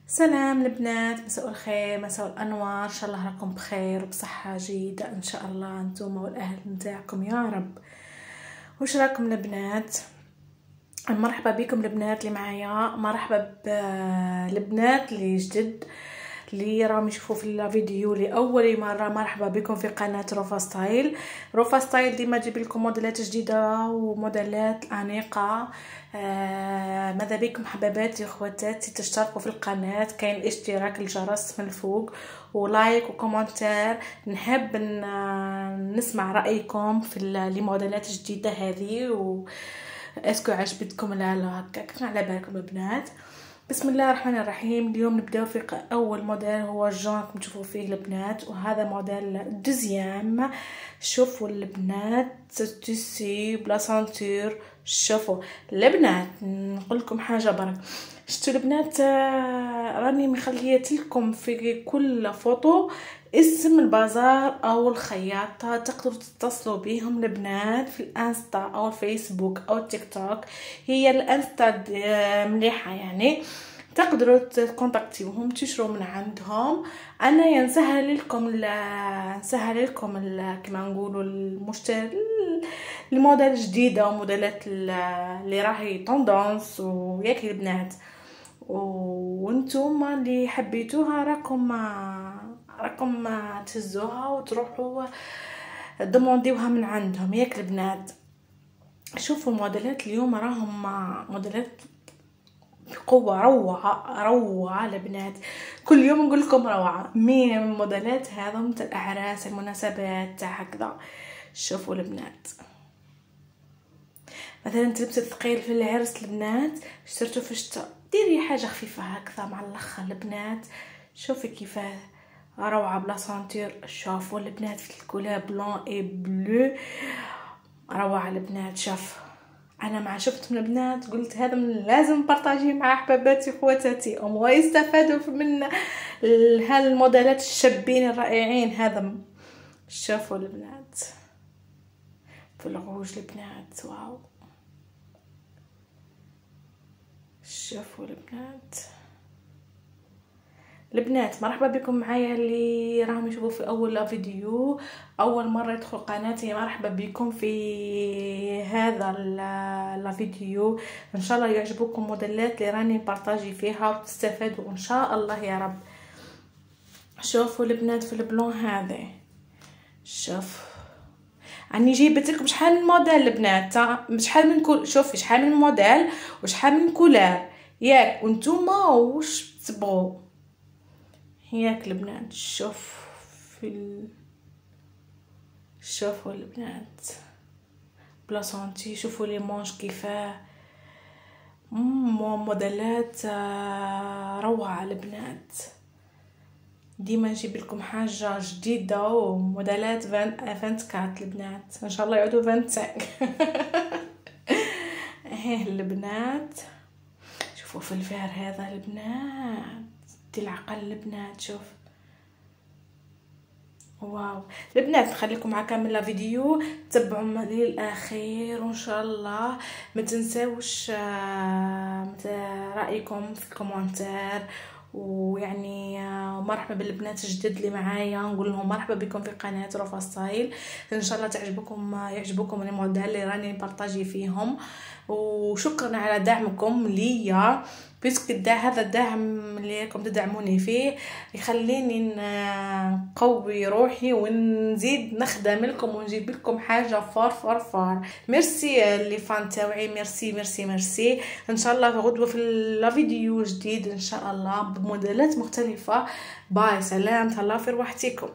سلام البنات، مساء الخير، مساء الانوار. ان شاء الله راكم بخير وبصحه جيده ان شاء الله انتم والاهل نتاعكم يا رب. وش راكم البنات؟ مرحبا بكم البنات اللي معايا، مرحبا بالبنات اللي جدد اللي راهم يشوفوا في الفيديو لاول مره. مرحبا بكم في قناه روفا ستايل. روفا ستايل ديما تجيب لكم موديلات جديده وموديلات انيقه. ماذا بكم حباباتي اخواتاتي تشتركوا في القناه، كاين الاشتراك، الجرس من الفوق ولايك وكومنتار. نحب نسمع رايكم في الموديلات الجديده هذه اسكو عجبتكم لا لا هكاك على بالكم البنات. بسم الله الرحمن الرحيم. اليوم نبداو في اول موديل، هو الجون راكم تشوفوا فيه البنات، وهذا موديل دوزيام. شوفوا البنات تيسي بلا سانتور. شوفوا البنات نقول لكم حاجه برك، شفتوا البنات راني مخليت لكم في كل فوتو اسم البازار او الخياطه، تقدروا تتصلوا بهم البنات في الانستا او الفيسبوك او التيك توك. هي الانستا مليحه يعني، تقدروا تكونتاكتيوهم تشروا من عندهم. انا نسهل لكم كما نقولوا المشتري الموديل الجديده وموديلات اللي راهي طوندونس وياك البنات، وانتم اللي حبيتوها راكم تهزوها وتروحوا دومونديوها من عندهم ياك البنات. شوفوا الموديلات اليوم راهم موديلات بقوة روعة البنات، كل يوم نقول لكم روعة. مين الموديلات هذا متاع الاعراس، المناسبات تاع هكذا. شوفوا البنات مثلا تلبسي ثقيل في العرس البنات، شترتو في الشتا، ديري حاجه خفيفه هكذا مع الاخر البنات. شوفي كيفاه روعه بلا سانتير. شوفوا البنات في الكولور بلون اي بلو روعه البنات. شوف انا مع شفت من البنات قلت هذا من لازم نبارطاجيه مع احباباتي اخواتاتي هم يستفادوا من هالموديلات الشابين الرائعين هذا. شوفوا البنات في الغوج البنات واو. شوفوا البنات مرحبا بكم معايا اللي راهم يشوفوا في اول فيديو اول مره يدخل قناتي. مرحبا بكم في هذا الفيديو، ان شاء الله يعجبكم موديلات اللي راني بارطاجي فيها وتستفادوا ان شاء الله يا رب. شوفوا البنات في البلون هذا، شوف اني جيبت لكم شحال من موديل البنات، شحال من كل، شوفي شحال من موديل وشحال من كولار ياك، وانتوما واش تبغوا ياك البنات. شوف شوفوا البنات بلا سانتي. شوفوا لي مونش كيفاه موديلات روعه البنات. ديما نجيب لكم حاجه جديده وموديلات 24 البنات، ان شاء الله يعودوا 25. هيه البنات شوفوا في الفار هذا البنات دي العقل البنات. شوف واو البنات، نخليكم مع كامل فيديو تبعوا للاخير وان شاء الله ما تنساوش رايكم في الكومنتار. ويعني مرحبا بالبنات الجدد اللي معايا، نقول لهم مرحبا بكم في قناه روفا ستايل. ان شاء الله يعجبكم الموديل اللي راني بارطاجي فيهم، وشكرا على دعمكم ليا، بيسك هذا الدعم اللي راكم تدعموني فيه يخليني نقوي روحي ونزيد نخدم لكم ونجيب لكم حاجه فار. ميرسي اللي فان تاوعي، ميرسي. ان شاء الله غدوه في الفيديو جديد ان شاء الله بموديلات مختلفه. باي، سلام، تهلاو في روحتكم.